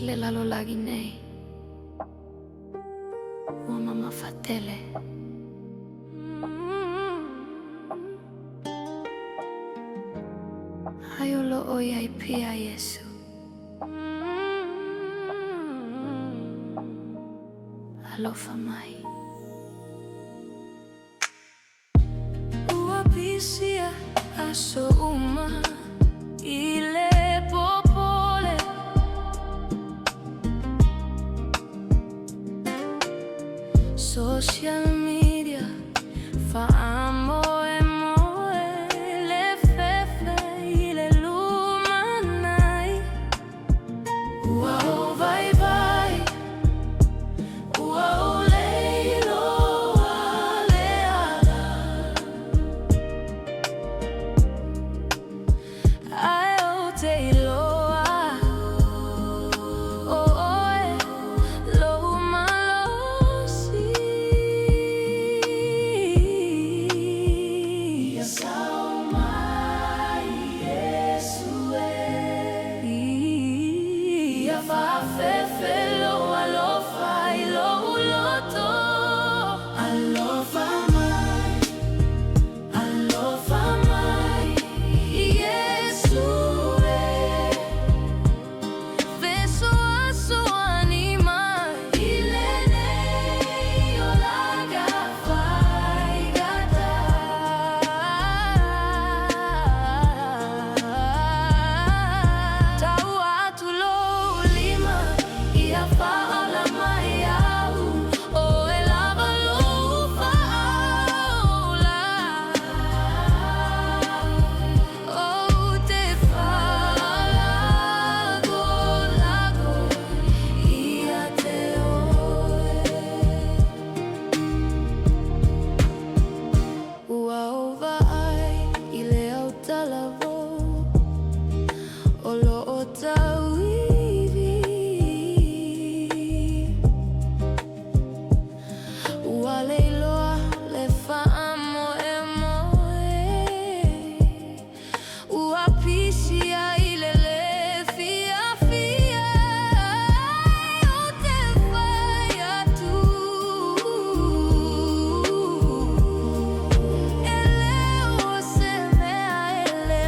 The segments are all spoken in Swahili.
ile lalo lagi nei ua mama fatele hayolo oyai pia Iesu Alofa Mai ua pisia aso uma ile popole social media faamo le fefe ile lumanai ua o vai vai ua o leilo aleala ai o te iloa o oe lo malosi Samoan mai Iesu ia fa'afefe lo alofa i lo uloto Alofa mai Iesu veso aso anima ilene o laga fai gata tau atu lo lima ia fa'ala mai au o e lava lo fa'aula o te fa'alago lago ia te oe ua ova ai i le au talavo o lo o tau iwi ua leiloa le fa'amo e moe ua pisia i le fia fia o te whai atu e leo se mea e le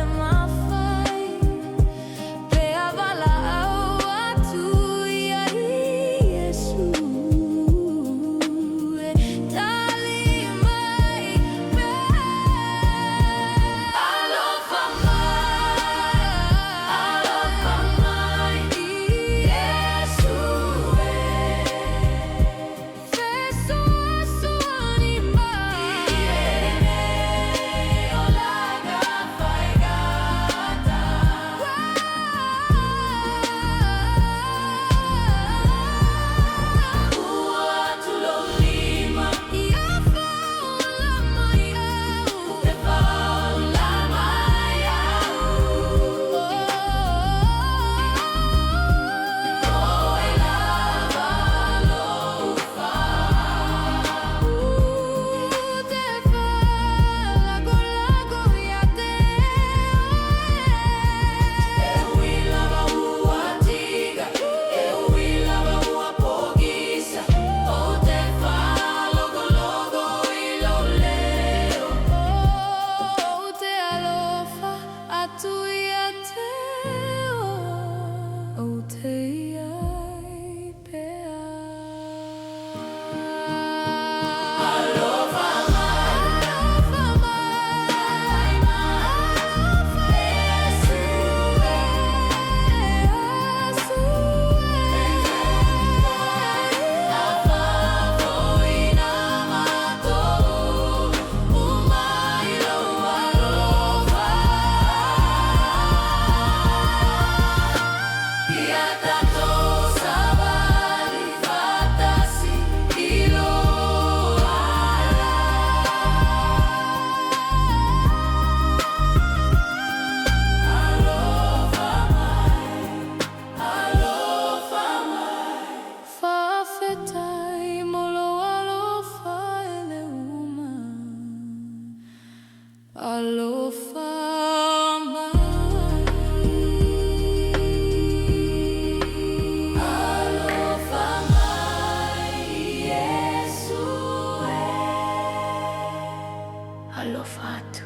Alofa.